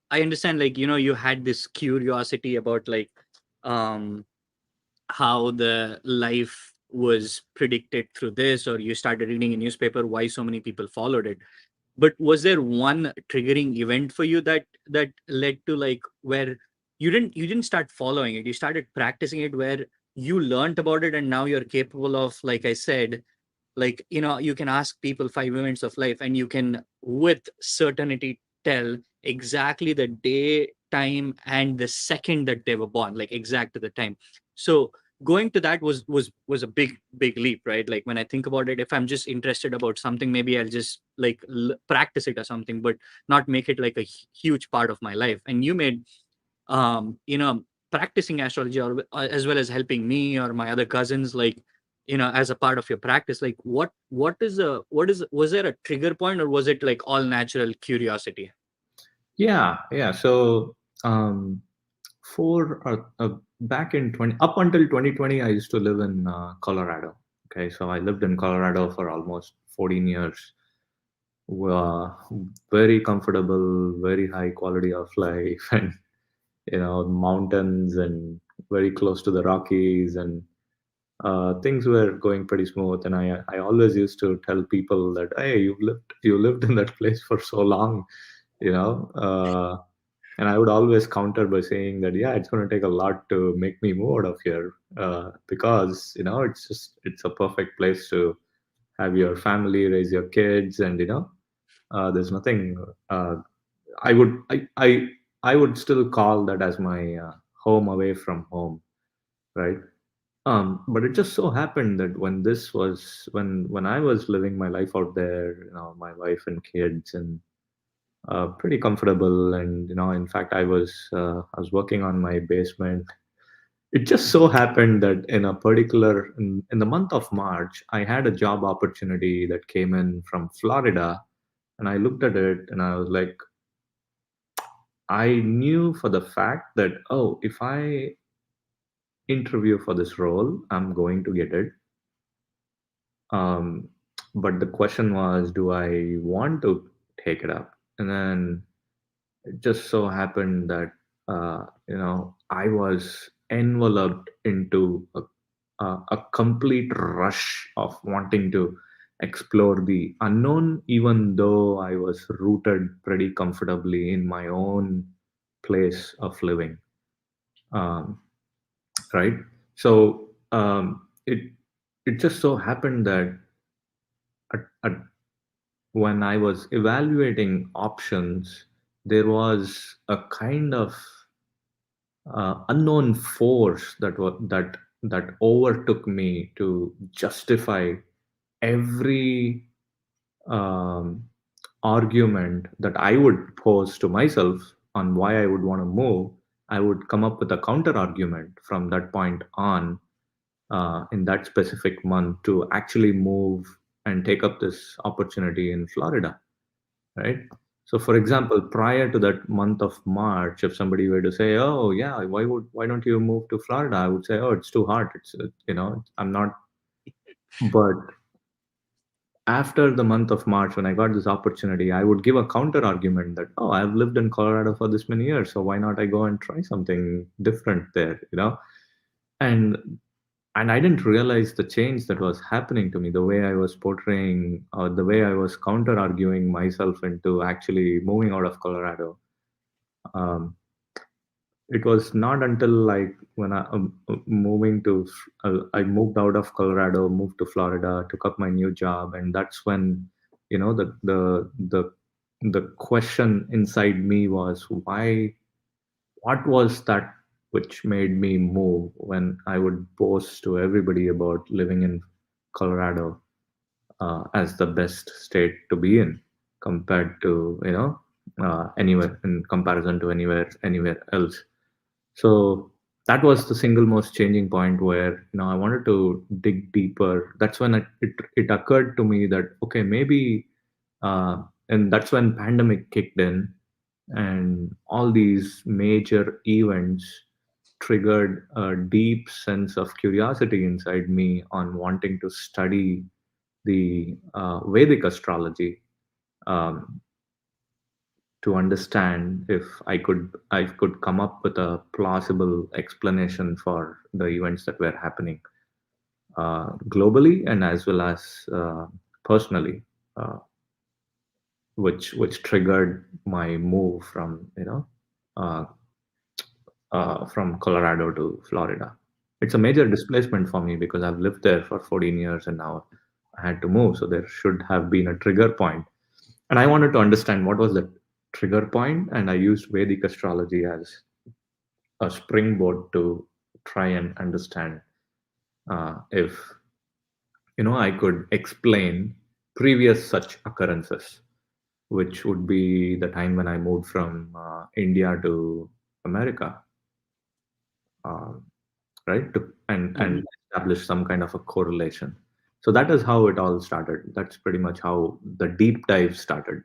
I understand, like, you had this curiosity about, like, um how the life was predicted through this, or you started reading a newspaper, why so many people followed it. But was there one triggering event for you that led to, like, where you didn't start following it, you started practicing it, where you learned about it, and now you're capable of, like I said, like, you can ask people 5 events of life, and you can with certainty tell exactly the day, time, and the second that they were born, like exact to the time. So going to that was a big leap, right? Like, when I think about it, if I'm just interested about something, maybe I'll just, like, practice it or something, but not make it like a huge part of my life. And you made, practicing astrology, or as well as helping me or my other cousins, like, as a part of your practice, like, what is was there a trigger point, or was it like all natural curiosity? Yeah. So um, for back in 20 up until 2020, I used to live in Colorado. Okay, so I lived in Colorado for almost 14 years. uh, Very comfortable, very high quality of life, and mountains, and very close to the Rockies, and things were going pretty smooth. And I always used to tell people that, hey, you lived in that place for so long, you know. And I would always counter by saying that, yeah, it's going to take a lot to make me move out of here, because it's a perfect place to have your family, raise your kids, and there's nothing. I would I would still call that as my home away from home, right? But it just so happened that when I was living my life out there, my wife and kids, and pretty comfortable, and in fact, I was working on my basement. It just so happened that in the month of March, I had a job opportunity that came in from Florida, and I looked at it and I was like, I knew for the fact that, oh, if I interview for this role, I'm going to get it. Um, but the question was, do I want to take it up? And then it just so happened that I was enveloped into a complete rush of wanting to explore the unknown, even though I was rooted pretty comfortably in my own place of living. Um, right? So it just so happened that at when I was evaluating options, there was a kind of unknown force that overtook me to justify every um, argument that I would pose to myself on why I would want to move. I would come up with a counter argument from that point on, in that specific month, to actually move and take up this opportunity in Florida, right? So, for example, prior to that month of March, if somebody were to say, "Oh, yeah, why don't you move to Florida?" I would say, "Oh, it's too hot. I'm not." But after the month of March, when I got this opportunity, I would give a counter argument that, "Oh, I've lived in Colorado for this many years, so why not I go and try something different there?" And and I didn't realize the change that was happening to me, the way I was portraying, or the way I was counter arguing myself into actually moving out of Colorado. Um, it was not until, like, when I moved out of Colorado, moved to Florida, took up my new job, and that's when the question inside me was, why? What was that which made me move when I would boast to everybody about living in Colorado as the best state to be in, compared to anywhere, in comparison to anywhere else. So that was the single most changing point, where I wanted to dig deeper. That's when it occurred to me that, okay, maybe, and that's when pandemic kicked in, and all these major events triggered a deep sense of curiosity inside me on wanting to study the Vedic astrology, um, to understand if I could come up with a plausible explanation for the events that were happening globally and as well as personally, uh, which triggered my move from uh, from Colorado to Florida. It's a major displacement for me because I've lived there for 14 years and now I had to move. So there should have been a trigger point. And I wanted to understand what was the trigger point, and I used Vedic astrology as a springboard to try and understand if I could explain previous such occurrences, which would be the time when I moved from India to America, uh, right? And Mhm. establish some kind of a correlation. So that is how it all started. That's pretty much how the deep dive started.